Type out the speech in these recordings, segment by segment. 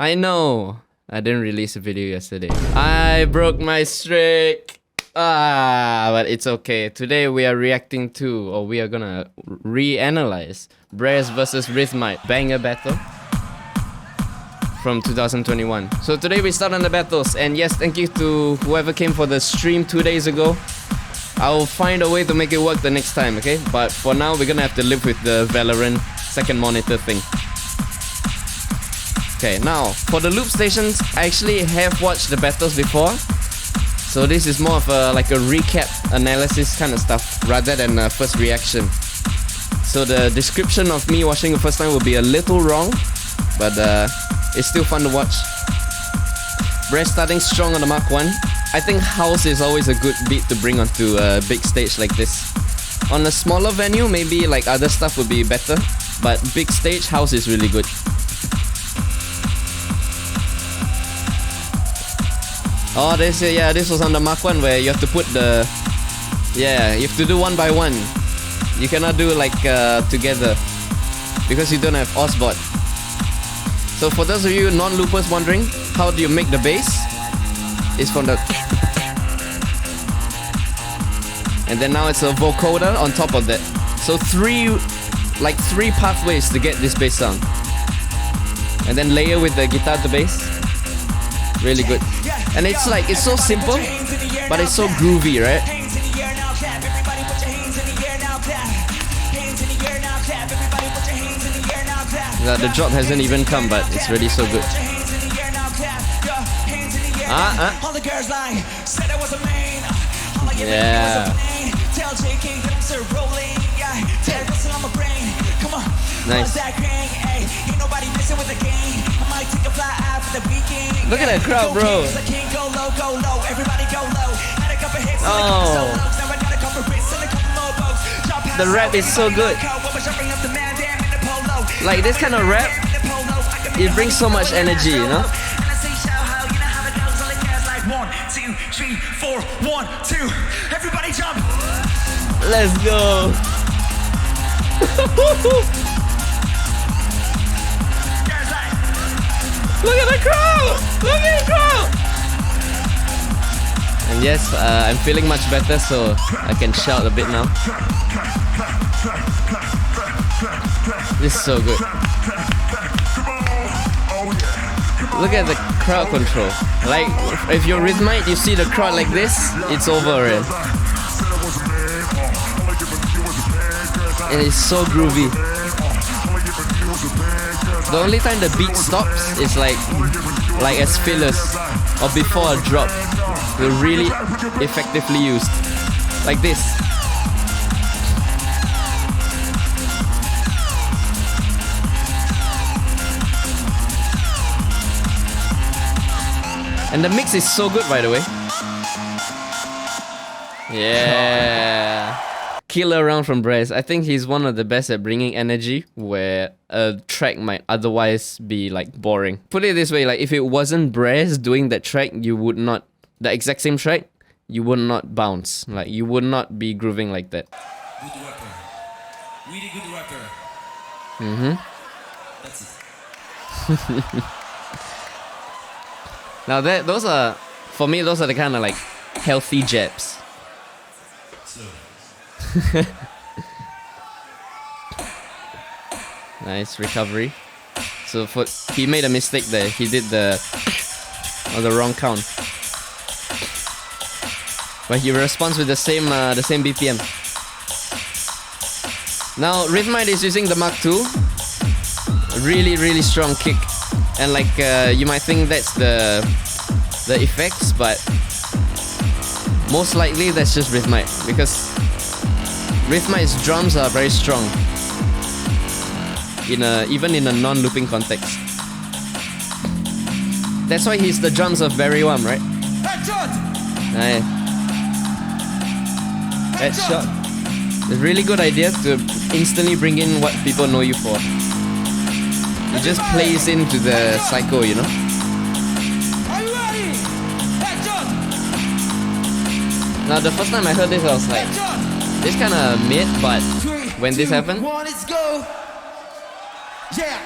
I know. I didn't release a video yesterday. I broke my streak. But it's okay. Today we are reacting to, or we are gonna reanalyze BreZ versus Rythmind banger battle from 2021. So today we start on the battles, and yes, thank you to whoever came for the stream 2 days ago. I'll find a way to make it work the next time, okay? But for now, we're gonna have to live with the Valorant second monitor thing. Okay, now, for the loop stations, I actually have watched the battles before. So this is more of a, like a recap analysis kind of stuff, rather than a first reaction. So the description of me watching the first time will be a little wrong, but it's still fun to watch. BreZ starting strong on the Mark 1. I think house is always a good beat to bring onto a big stage like this. On a smaller venue, maybe like other stuff would be better, but big stage, house is really good. Oh, this was on the Mark 1 where you have to put the... Yeah, you have to do one by one. You cannot do like together, because you don't have Osbot. So for those of you non-loopers wondering, how do you make the bass? It's from the... And then now it's a vocoder on top of that. So three pathways to get this bass sound. And then layer with the guitar to bass. Really good. And it's like, it's so simple, but it's so groovy, right? The drop hasn't even come, but it's really so good. Yeah. Nice. Look at that crowd, bro. Oh. The rap is so good. Like this kind of rap, it brings so much energy, you know? 1, 2, 3, 4, 1, 2. Everybody jump. Let's go. Look at the crowd! Look at the crowd! And yes, I'm feeling much better, so I can shout a bit now. This is so good. Look at the crowd control. Like, if you're Rythmind, you see the crowd like this, it's over already. And it's so groovy. The only time the beat stops is like as fillers or before a drop. They're really effectively used. Like this. And the mix is so good, by the way. Yeah. Killer round from BreZ. I think he's one of the best at bringing energy where a track might otherwise be like boring. Put it this way, like if it wasn't BreZ doing that track, you would not, the exact same track, you would not bounce. Like you would not be grooving like that. Good rapper. Really good rapper. That's it. Now those are, for me, those are the kind of like healthy jabs. So. Nice recovery. So he made a mistake there. He did the wrong count. But he responds with the same BPM. Now Rythmind is using the Mark II. Really strong kick. And like you might think that's the effects, but most likely that's just Rythmind, because Rythmind's drums are very strong even in a non-looping context. That's why he's the drums of BreZ, right? Nice. Headshot. It's a really good idea to instantly bring in what people know you for. It just plays into the psycho, you know? Are you ready? Now the first time I heard this, I was like, this kind of mid, but when this happened, let's go. Yeah.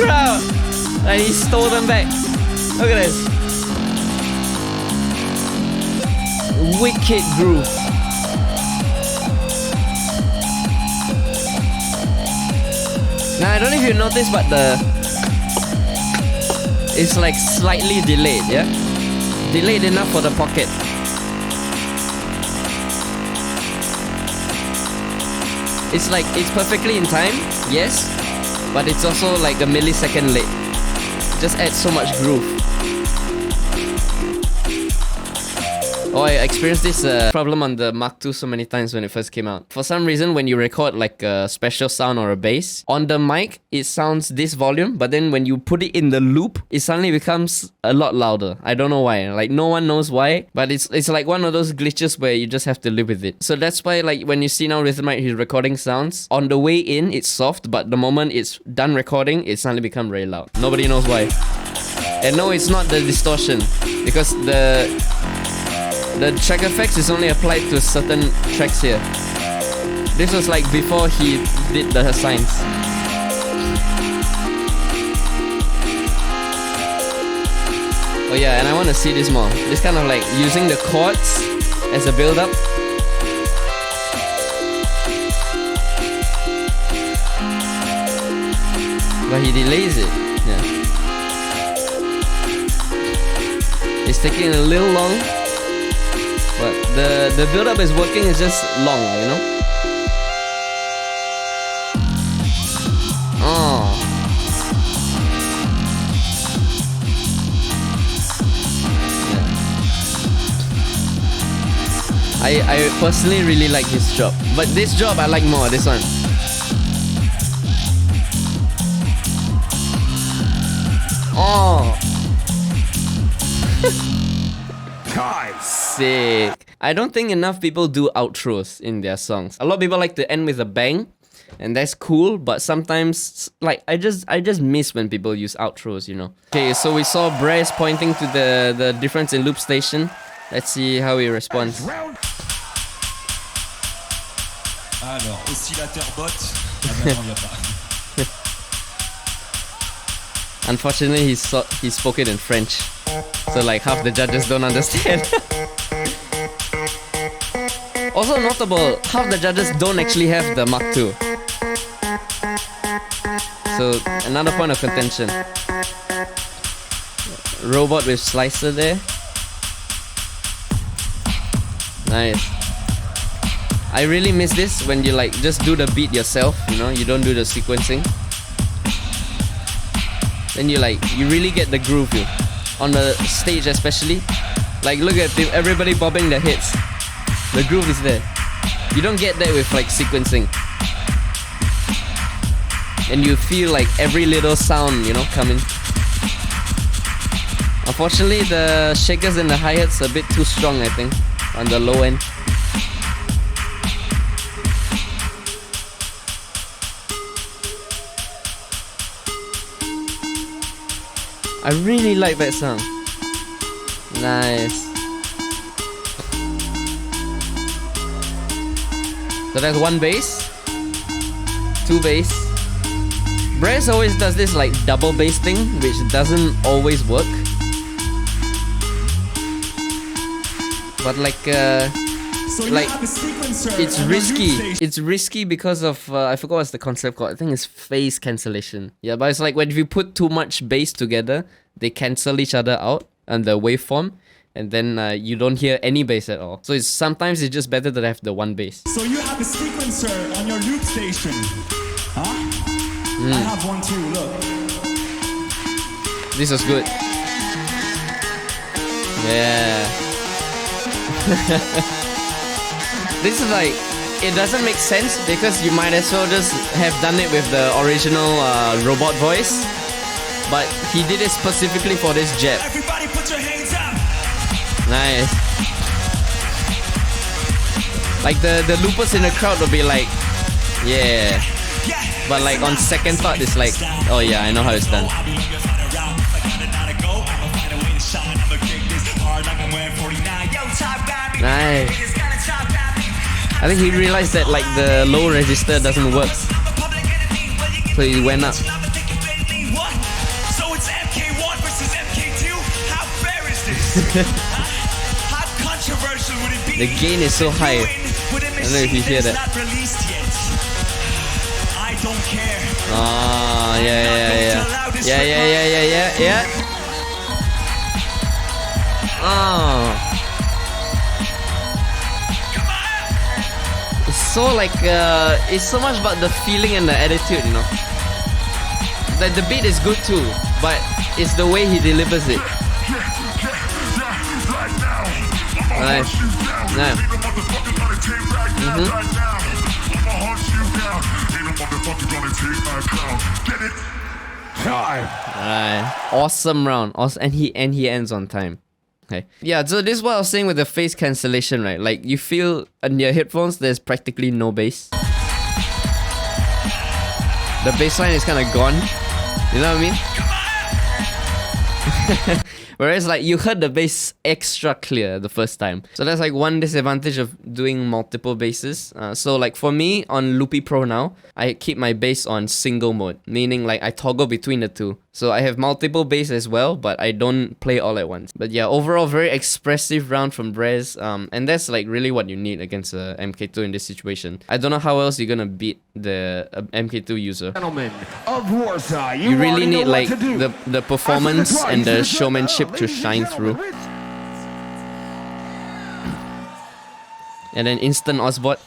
crowd. And he stole them back. Look at this. Wicked groove. Now I don't know if you noticed, but it's like slightly delayed, yeah? Delayed enough for the pocket. It's like, it's perfectly in time, yes, but it's also like a millisecond late. Just adds so much groove. Oh, I experienced this problem on the Mark II so many times when it first came out. For some reason, when you record like a special sound or a bass, on the mic, it sounds this volume, but then when you put it in the loop, it suddenly becomes a lot louder. I don't know why. Like, no one knows why, but it's like one of those glitches where you just have to live with it. So that's why, like, when you see now Rythmind, he's recording sounds, on the way in, it's soft, but the moment it's done recording, it suddenly becomes very loud. Nobody knows why. And no, it's not the distortion, because the track effects is only applied to certain tracks here. This was like before he did the signs. Oh yeah, and I want to see this more. This kind of like using the chords as a build-up. But he delays it. Yeah. It's taking a little long. But the build-up is working, it's just long, you know? Oh. Yeah. I personally really like his job. But this job I like more, this one. Oh. Sick. I don't think enough people do outros in their songs. A lot of people like to end with a bang, and that's cool, but sometimes like I just miss when people use outros, you know. Okay, so we saw BreZ pointing to the difference in loop station. Let's see how he responds. Alors, oscillateur bot. Ah ben non, y a pas. Unfortunately, he spoke it in French, so like half the judges don't understand. Also notable, half the judges don't actually have the Mark II. So another point of contention. Robot with slicer there. Nice. I really miss this when you like just do the beat yourself, you know, you don't do the sequencing. Then you really get the groove, you. On the stage especially. Like look at everybody bobbing their heads. The groove is there. You don't get that with like sequencing. And you feel like every little sound, you know, coming. Unfortunately, the shakers and the hi-hats are a bit too strong, I think, on the low end. I really like that sound. Nice. So that's one bass, two bass. BreZ always does this like double bass thing, which doesn't always work. But it's risky. It's risky because of I forgot what's the concept called. I think it's phase cancellation. Yeah, but it's like when you put too much bass together, they cancel each other out and the waveform, and then you don't hear any bass at all. So sometimes it's just better to have the one bass. So you have a sequencer on your loop station, huh? I have one too. Look. This was good. Yeah. This is like, it doesn't make sense because you might as well just have done it with the original robot voice, but he did it specifically for this jab. Everybody put your hands up. Nice. Like the loopers in the crowd will be like, yeah. But like on second thought, it's like, oh yeah, I know how it's done. Nice. I think he realized that like the low register doesn't work, so he went up. How controversial would it be? The gain is so high. With a I don't know if you hear machine that. that's not released yet. I don't care. Ah, I'm not going to yeah. allow this Yeah. Oh. It's so like, it's so much about the feeling and the attitude, you know. Like the beat is good too, but it's the way he delivers it. Nice. Nice. Alright. Awesome round. Awesome. And he ends on time. Okay. Yeah, so this is what I was saying with the phase cancellation, right? Like you feel in your headphones there's practically no bass. The bass line is kinda gone. You know what I mean? Whereas like you heard the bass extra clear the first time. So that's like one disadvantage of doing multiple basses. So like for me on Loopy Pro now, I keep my bass on single mode, meaning like I toggle between the two. So I have multiple bass as well, but I don't play all at once. But yeah, overall very expressive round from BreZ. And that's like really what you need against a MK2 in this situation. I don't know how else you're gonna beat the MK2 user. Gentlemen of Warsaw, You really need like the performance and the showmanship to shine through. And then instant Osbot.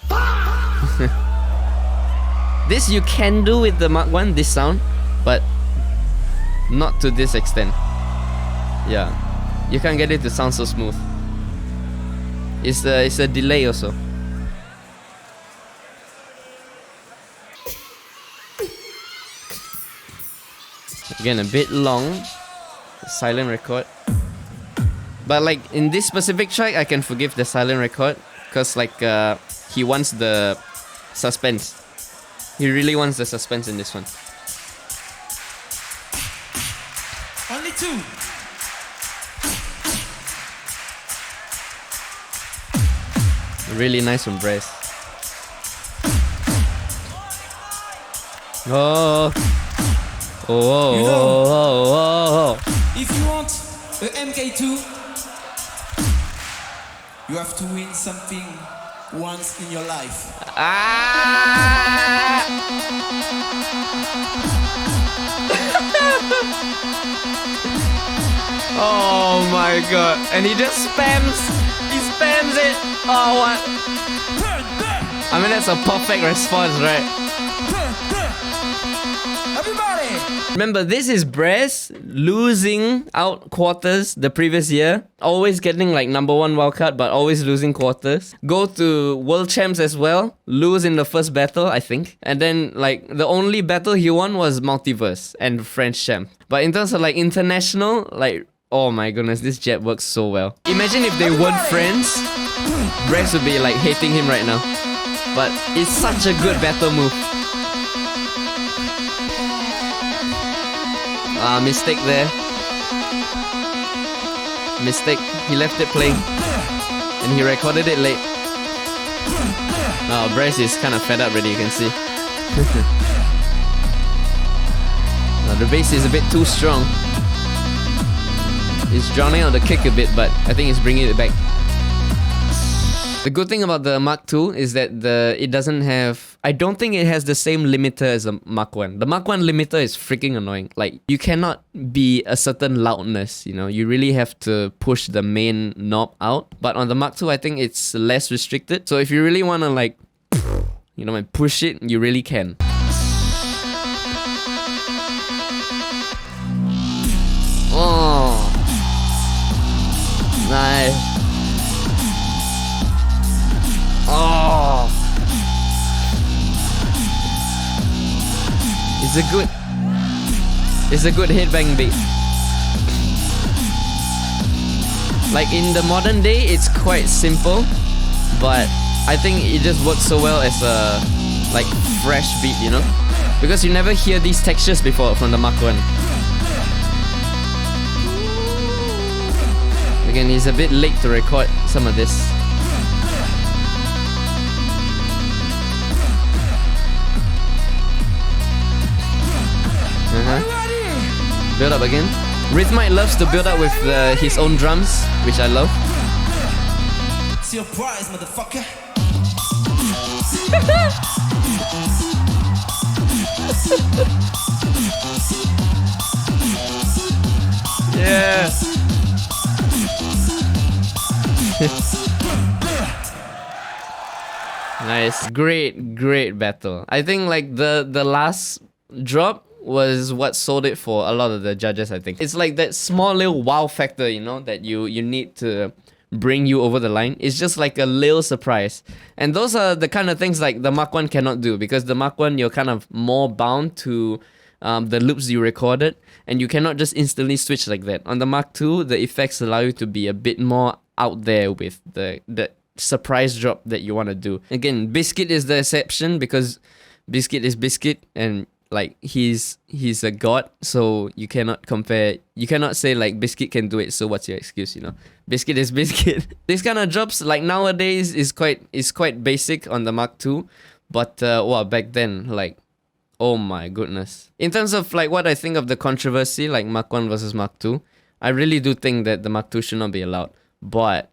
This you can do with the Mark 1, this sound, but not to this extent. Yeah, you can't get it to sound so smooth. It's a delay also. Again, a bit long. Silent record. But like in this specific track, I can forgive the silent record because like he wants the suspense. He really wants the suspense in this one. Only two. Really nice from BreZ. Oh. Oh. You know, Oh. if you want a MK2, you have to win something once in your life. Ah! Oh my god. And he just spams. He spams it. Oh, what? I mean, that's a perfect response, right? Everybody! Remember, this is BreZ losing out quarters the previous year. Always getting like #1 wildcard, but always losing quarters. Go to World Champs as well. Lose in the first battle, I think. And then like the only battle he won was Multiverse and French Champ. But in terms of like international, like, oh my goodness, this jet works so well. Imagine if they weren't friends, BreZ would be like hating him right now. But it's such a good battle move. Mistake there. Mistake. He left it playing. And he recorded it late. BreZ is kind of fed up already, you can see. The bass is a bit too strong. It's drowning out the kick a bit, but I think it's bringing it back. The good thing about the Mark II is that it doesn't have... I don't think it has the same limiter as the Mark 1. The Mark 1 limiter is freaking annoying. Like, you cannot be a certain loudness, you know? You really have to push the main knob out. But on the Mark II, I think it's less restricted. So if you really want to like, you know, push it, you really can. Oh. Nice. Oh. It's a good headbang beat. Like in the modern day, it's quite simple, but I think it just works so well as a like fresh beat, you know? Because you never hear these textures before from the Mark 1. Again, he's a bit late to record some of this. Build up again. Rythmind loves to build up with his own drums, which I love. It's your prize, motherfucker. Yeah. Nice. Great battle. I think like the last drop was what sold it for a lot of the judges, I think. It's like that small little wow factor, you know, that you need to bring you over the line. It's just like a little surprise. And those are the kind of things like the Mark 1 cannot do, because the Mark 1, you're kind of more bound to the loops you recorded, and you cannot just instantly switch like that. On the Mark 2, the effects allow you to be a bit more out there with the surprise drop that you want to do. Again, Biscuit is the exception, because Biscuit is Biscuit, and like he's a god, so you cannot compare. You cannot say like Biscuit can do it, so what's your excuse, you know? Biscuit is Biscuit. These kind of drops like nowadays is quite basic on the Mark 2, but wow, back then, like, oh my goodness. In terms of like what I think of the controversy, like Mark 1 versus Mark 2, I really do think that the Mark 2 should not be allowed. But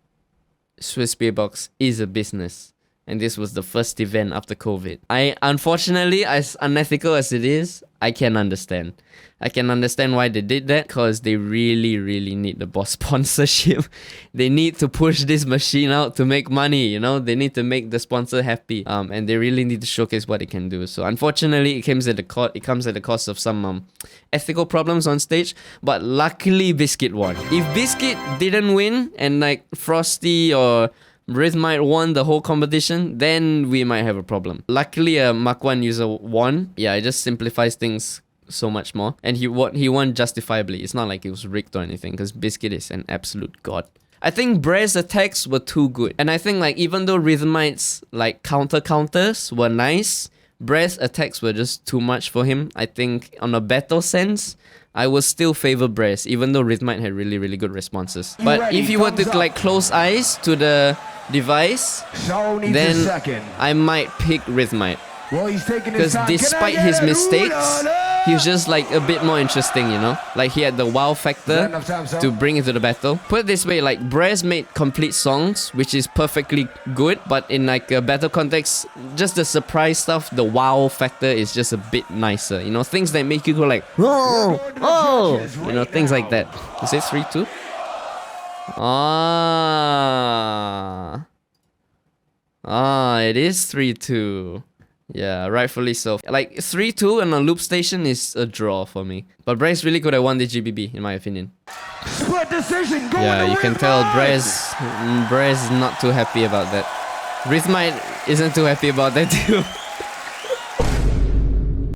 Swissbeatbox is a business, and this was the first event after COVID. Unfortunately, as unethical as it is, I can understand. I can understand why they did that, because they really need the boss sponsorship. They need to push this machine out to make money, you know? They need to make the sponsor happy. And they really need to showcase what it can do. So unfortunately, it comes at the cost of some ethical problems on stage. But luckily, Biscuit won. If Biscuit didn't win, and like Frosty or Rythmind won the whole competition, then we might have a problem. Luckily, a Mark 1 user won. Yeah, it just simplifies things so much more. And he won justifiably. It's not like it was rigged or anything, because Biscuit is an absolute god. I think BreZ attacks were too good. And I think like even though Rythmind's like counters were nice, BreZ attacks were just too much for him. I think on a battle sense, I would still favor BreZ, even though Rythmind had really good responses. But if you were to like close eyes to the device, then I might pick Rythmind. Because despite his mistakes, he was just like a bit more interesting, you know? Like he had the wow factor to bring it to the battle. Put it this way, like BreZ made complete songs, which is perfectly good, but in like a battle context, just the surprise stuff, the wow factor is just a bit nicer, you know? Things that make you go like, oh, you know, things like that. Is it 3-2? It is 3-2. Yeah, rightfully so. Like 3-2 on a loop station is a draw for me. But BreZ really could have won the GBB, in my opinion. Split decision. Yeah, you can tell BreZ is not too happy about that. Rythmind isn't too happy about that too.